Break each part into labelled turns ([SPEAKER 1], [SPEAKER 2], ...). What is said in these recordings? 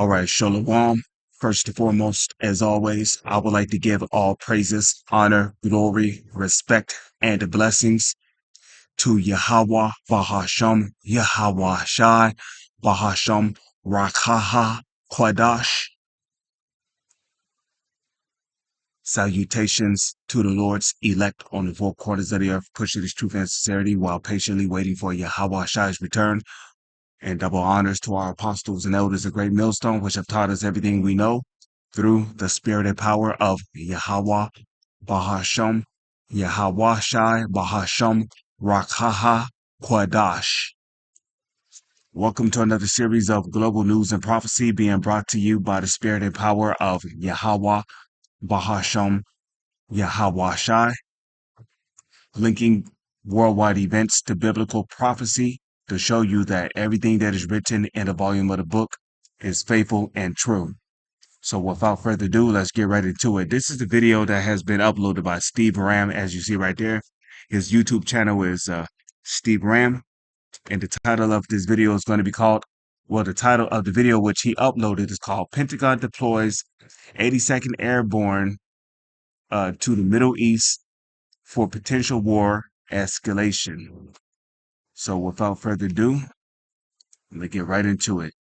[SPEAKER 1] All right, Shalom. First and foremost, as always, I would like to give all praises, honor, glory, respect, and blessings to Yahweh, Bahasham, Yahweh Shai, Bahasham, Rakaha, Kwadash. Salutations to the Lord's elect on the four quarters of the earth, pushing his truth and sincerity while patiently waiting for Yahweh Shai's return. And double honors to our apostles and elders of Great Millstone, which have taught us everything we know through the spirit and power of Yahweh, Bahasham, Yahweh Shai, Bahasham, Rakaha, Kwadash. Welcome to another series of Global News and Prophecy being brought to you by the spirit and power of Yahweh, Bahasham, Yahweh Shai, linking worldwide events to biblical prophecy to show you that everything that is written in the volume of the book is faithful and true. So without further ado, let's get right into it. This is the video that has been uploaded by Steve Ram, as you see right there. His YouTube channel is Steve Ram, and the title of this video is going to be called, well, the title of the video which he uploaded is called Pentagon Deploys 82nd Airborne to the Middle East for Potential War Escalation. So without further ado, let's get right into it.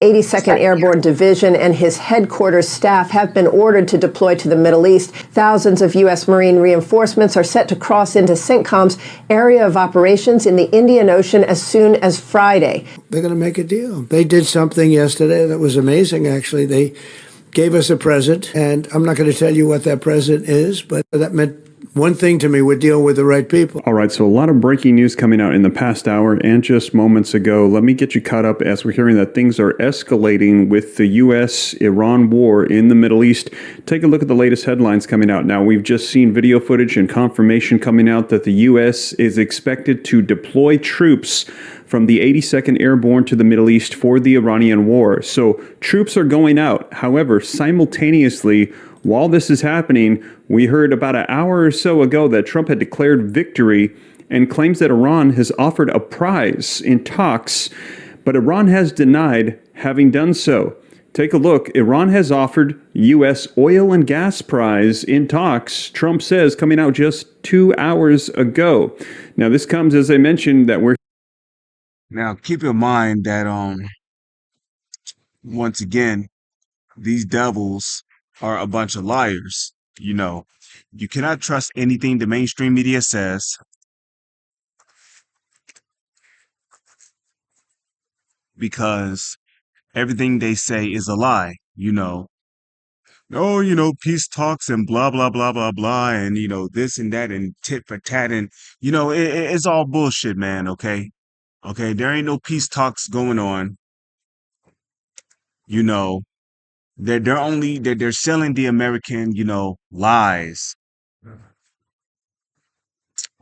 [SPEAKER 2] 82nd Airborne Division and his headquarters staff have been ordered to deploy to the Middle East. Thousands of U.S. Marine reinforcements are set to cross into CENTCOM's area of operations in the Indian Ocean as soon as Friday.
[SPEAKER 3] They're going to make a deal. They did something yesterday that was amazing, actually. They gave us a present, and I'm not going to tell you what that present is, but that meant one thing to me: we're dealing with the right people.
[SPEAKER 4] All right, so a lot of breaking news coming out in the past hour and just moments ago. Let me get you caught up as we're hearing that things are escalating with the U.S.-Iran war in the Middle East. Take a look at the latest headlines coming out. Now, we've just seen video footage and confirmation coming out that the U.S. is expected to deploy troops from the 82nd Airborne to the Middle East for the Iranian war. So troops are going out. However, simultaneously, while this is happening, we heard about an hour or so ago that Trump had declared victory and claims that Iran has offered a prize in talks, but Iran has denied having done so. Take a look. Iran has offered U.S. oil and gas prize in talks, Trump says, coming out just 2 hours ago. Now, this comes, as I mentioned, that we're...
[SPEAKER 1] Now, keep in mind that, once again, these devils are a bunch of liars. You know, you cannot trust anything the mainstream media says, because everything they say is a lie. Peace talks and blah, blah, blah, blah, blah, and, this and that and tit for tat. And, it's all bullshit, man. Okay. There ain't no peace talks going on. They're selling the American, lies.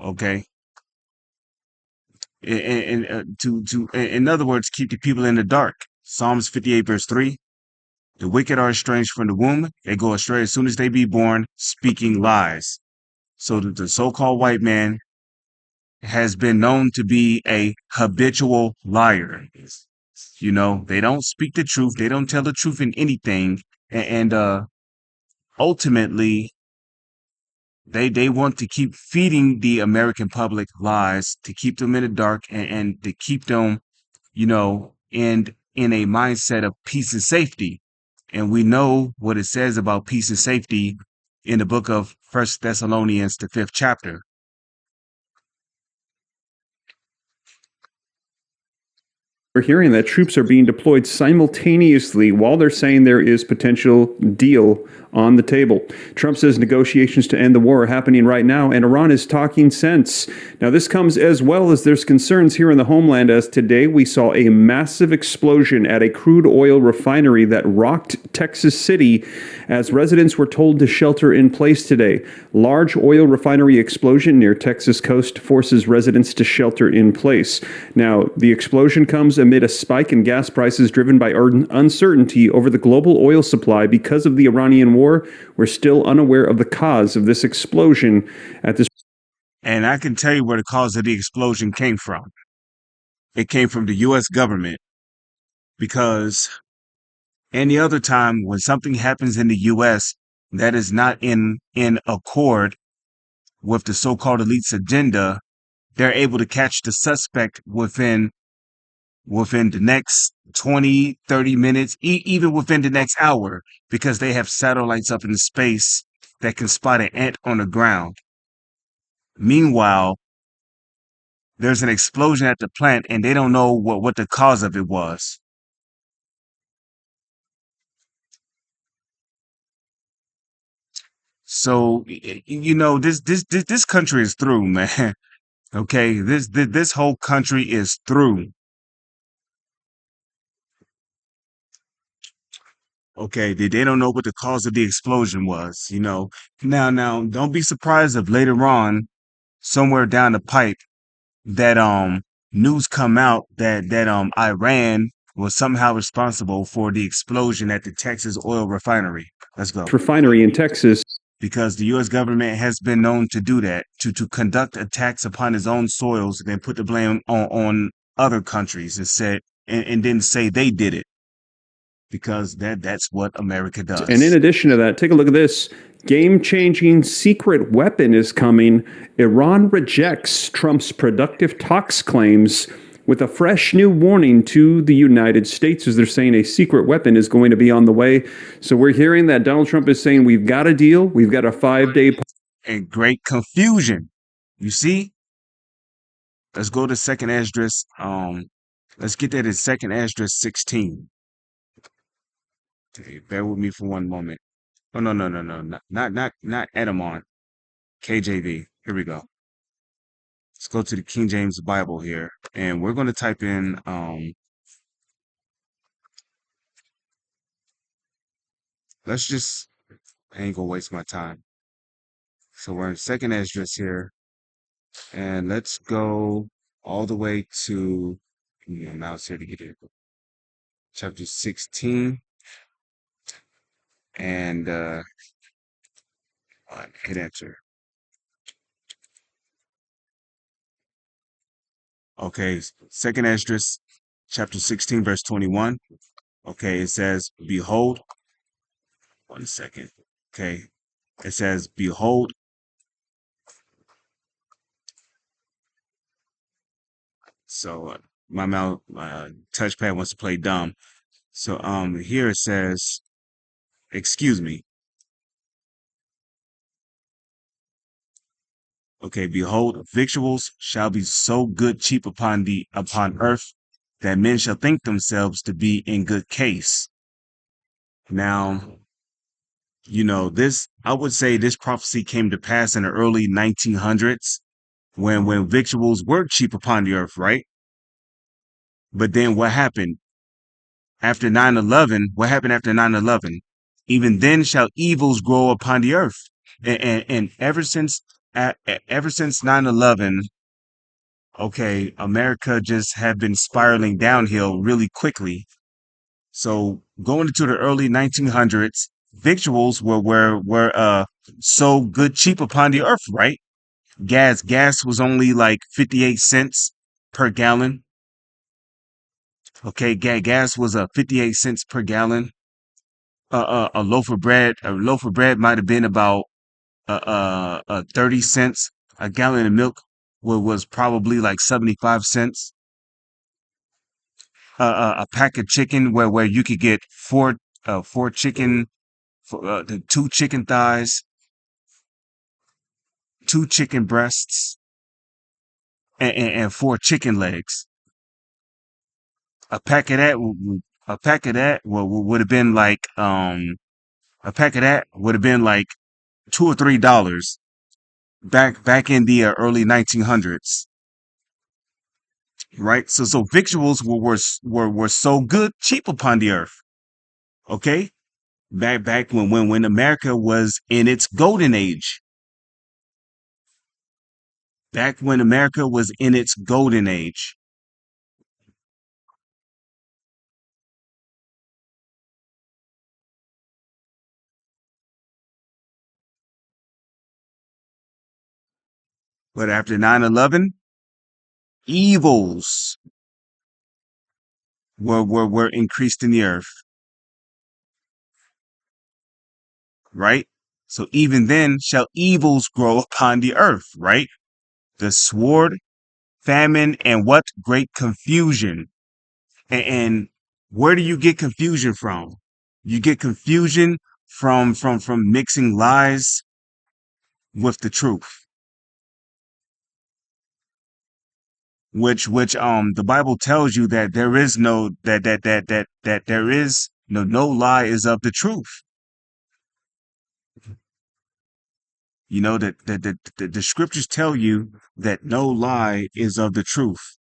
[SPEAKER 1] Okay. And in other words, keep the people in the dark. Psalms 58 verse 3. The wicked are estranged from the womb. They go astray as soon as they be born, speaking lies. So the so-called white man has been known to be a habitual liar. They don't speak the truth. They don't tell the truth in anything. And ultimately, they want to keep feeding the American public lies to keep them in the dark and to keep them, in a mindset of peace and safety. And we know what it says about peace and safety in the book of 1 Thessalonians, the 5th chapter.
[SPEAKER 4] We're hearing that troops are being deployed simultaneously while they're saying there is potential deal on the table. Trump says negotiations to end the war are happening right now, and Iran is talking sense. Now, this comes as well as there's concerns here in the homeland, as today we saw a massive explosion at a crude oil refinery that rocked Texas City as residents were told to shelter in place today. Large oil refinery explosion near Texas coast forces residents to shelter in place. Now, the explosion comes amid a spike in gas prices driven by uncertainty over the global oil supply because of the Iranian war. We're still unaware of the cause of this explosion at this.
[SPEAKER 1] And I can tell you where the cause of the explosion came from. It came from the U.S. government. because any other time when something happens in the U.S. that is not in accord with the so-called elite's agenda, they're able to catch the suspect within the next 20, 30 minutes, even within the next hour, because they have satellites up in space that can spot an ant on the ground. Meanwhile, there's an explosion at the plant and they don't know what the cause of it was. So, this country is through, man. Okay. This whole country is through. Okay. They don't know what the cause of the explosion was, Now, don't be surprised if later on, somewhere down the pipe, that news come out that Iran was somehow responsible for the explosion at the Texas oil refinery. Let's go.
[SPEAKER 4] Refinery in Texas.
[SPEAKER 1] Because the U.S. government has been known to do that, to conduct attacks upon its own soils, and then put the blame on other countries and then say they did it, because that's what America does.
[SPEAKER 4] And in addition to that, take a look at this. Game-changing secret weapon is coming. Iran rejects Trump's productive talks claims with a fresh new warning to the United States, as they're saying a secret weapon is going to be on the way. So we're hearing that Donald Trump is saying we've got a deal. We've got a 5-day.
[SPEAKER 1] And great confusion. You see? Let's go to second Esdras. Let's get that in second Esdras 16. Okay, bear with me for one moment. Oh, no, not Edamon. KJV. Here we go. Let's go to the King James Bible here, and we're going to type in I ain't gonna waste my time. So we're in second Esdras here, and let's go all the way to mouse here to get it. Chapter 16, and hit enter. Okay, second Esdras, chapter 16, verse 21. Okay, it says, "Behold." 1 second. Okay, it says, "Behold." So my touchpad wants to play dumb. So here it says, excuse me. Okay, behold, victuals shall be so good cheap upon earth, that men shall think themselves to be in good case. Now, this, I would say this prophecy came to pass in the early 1900s, when victuals were cheap upon the earth, right? But then what happened after 9/11? What happened after 9/11? Even then shall evils grow upon the earth. And ever since 9/11, okay, America just had been spiraling downhill really quickly. So going into the early 1900s, victuals were so good cheap upon the earth, right? Gas was only like 58 cents per gallon. Okay, gas was 58 cents per gallon. A loaf of bread might have been about 30 cents. A gallon of milk was probably like 75 cents. A pack of chicken where you could get four chicken, the two chicken thighs, two chicken breasts, and four chicken legs. A pack of that, would have been like a pack of that would have been like $2 or $3 back in the early 1900s, right? So victuals were so good cheap upon the earth. Okay, back when America was in its golden age. Back when America was in its golden age. But after 9/11, evils were increased in the earth, right? So even then shall evils grow upon the earth, right? The sword, famine, and what? Great confusion. And where do you get confusion from? You get confusion from mixing lies with the truth, which the Bible tells you that there is no that there is no lie is of the truth. You know that the scriptures tell you that no lie is of the truth.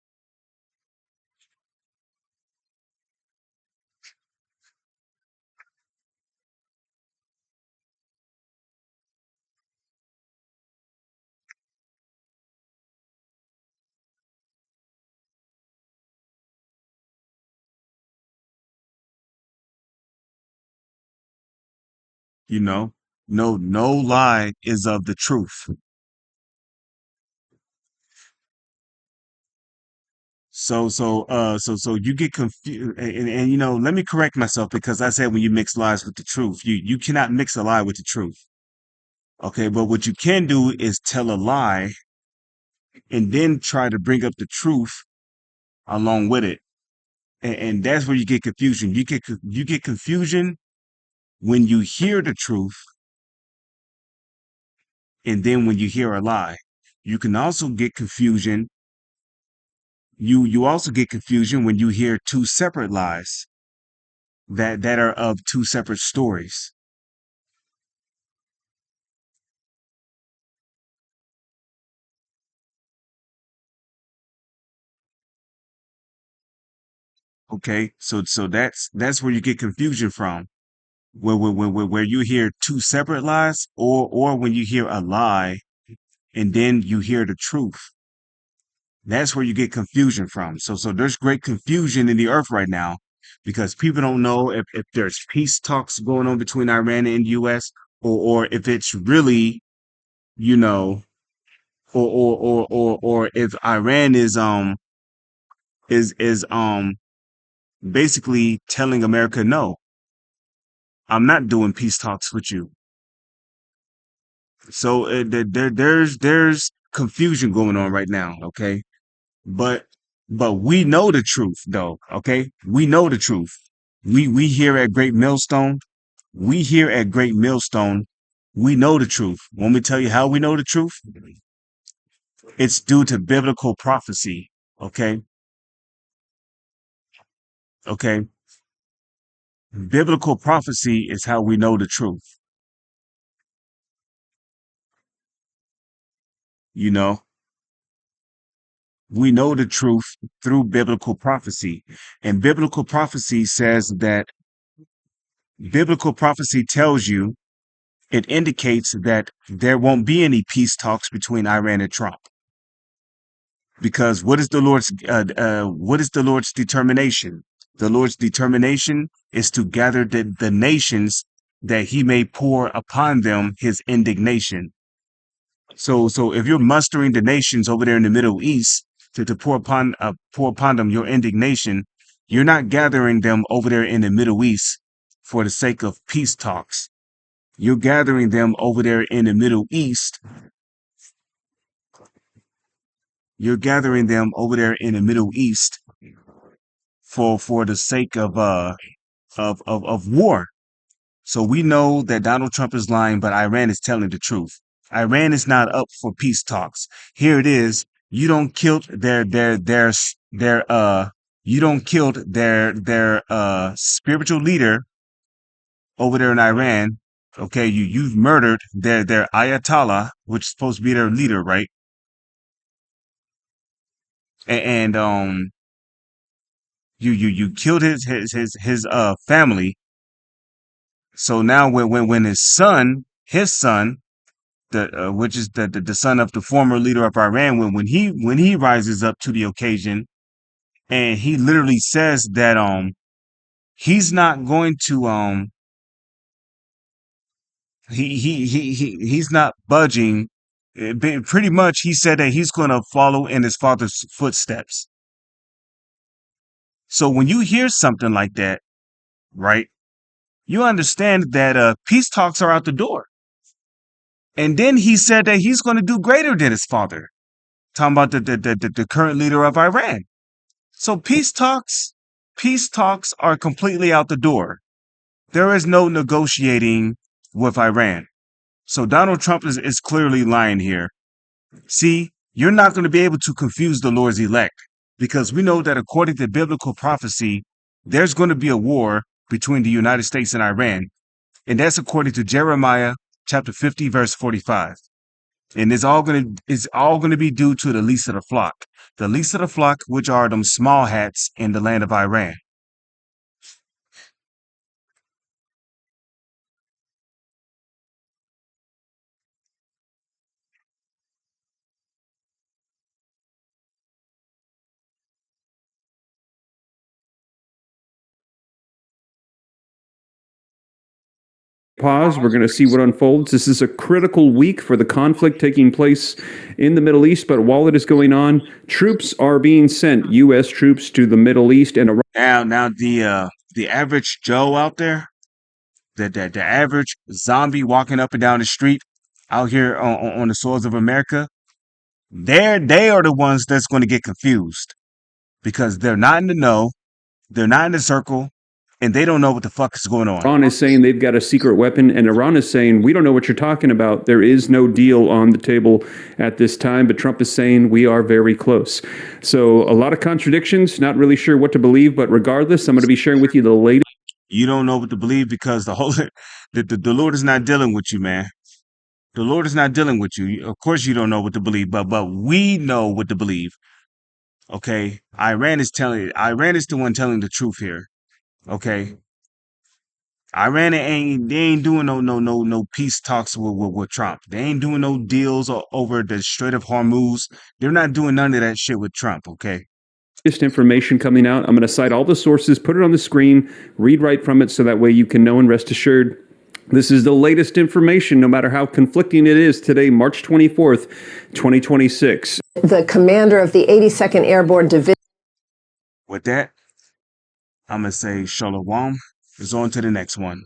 [SPEAKER 1] You know, no lie is of the truth. So you get confused, and let me correct myself because I said when you mix lies with the truth, you cannot mix a lie with the truth. Okay, but what you can do is tell a lie and then try to bring up the truth along with it, and that's where you get confusion. You get confusion when you hear the truth, and then when you hear a lie, you can also get confusion. You also get confusion when you hear two separate lies that are of two separate stories. Okay, so that's where you get confusion from, where you hear two separate lies, or when you hear a lie and then you hear the truth. That's where you get confusion from. So there's great confusion in the earth right now because people don't know if there's peace talks going on between Iran and US, or if it's really, you know, or if Iran is basically telling America, no, I'm not doing peace talks with you. So there's confusion going on right now, okay? But but we know the truth though, okay? We know the truth. We here at Great Millstone, we here at Great Millstone, we know the truth. Want me to tell you how we know the truth? It's due to biblical prophecy, okay? Okay? Biblical prophecy is how we know the truth, you know? We know the truth through biblical prophecy. And biblical prophecy tells you, it indicates that there won't be any peace talks between Iran and Trump. Because what is the Lord's determination? The Lord's determination is to gather the nations that he may pour upon them his indignation. So if you're mustering the nations over there in the Middle East to pour upon them your indignation, you're not gathering them over there in the Middle East for the sake of peace talks. You're gathering them over there in the Middle East. You're gathering them over there in the Middle East for the sake of war. So we know that Donald Trump is lying, but Iran is telling the truth. Iran is not up for peace talks. Here it is. You don't killed you don't killed their spiritual leader over there in Iran. Okay, you've murdered their Ayatollah, which is supposed to be their leader, right? And you killed his family. So now when his son, the which is the son of the former leader of Iran, when he rises up to the occasion, and he literally says that he's not going to he's not budging. Pretty much he said that he's going to follow in his father's footsteps. So when you hear something like that, right, you understand that peace talks are out the door. And then he said that he's going to do greater than his father, talking about the current leader of Iran. So peace talks are completely out the door. There is no negotiating with Iran. So Donald Trump is clearly lying here. See, you're not going to be able to confuse the Lord's elect because we know that according to biblical prophecy, there's going to be a war between the United States and Iran. And that's according to Jeremiah chapter 50, verse 45. And it's all gonna be due to the least of the flock. The least of the flock, which are them small hats in the land of Iran.
[SPEAKER 4] Pause. We're going to see what unfolds. This is a critical week for the conflict taking place in the Middle East. But while it is going on, troops are being sent, U.S. troops to the Middle East and around.
[SPEAKER 1] Now the average Joe out there, the average zombie walking up and down the street out here on the soils of America, they are the ones that's going to get confused because they're not in the know, they're not in the circle, and they don't know what the fuck is going on.
[SPEAKER 4] Iran is saying they've got a secret weapon, and Iran is saying, we don't know what you're talking about. There is no deal on the table at this time, but Trump is saying we are very close. So a lot of contradictions, not really sure what to believe, but regardless, I'm going to be sharing with you the latest.
[SPEAKER 1] You don't know what to believe because the Lord is not dealing with you, man. The Lord is not dealing with you. Of course you don't know what to believe, but we know what to believe. Okay? Iran is the one telling the truth here. Okay? They ain't doing no peace talks with Trump. They ain't doing no deals over the Strait of Hormuz. They're not doing none of that shit with Trump, okay?
[SPEAKER 4] Information coming out. I'm going to cite all the sources, put it on the screen, read right from it so that way you can know and rest assured. This is the latest information, no matter how conflicting it is today, March 24th, 2026.
[SPEAKER 2] The commander of the 82nd Airborne Division.
[SPEAKER 1] With that, I'm going to say shalom. Is on to the next one.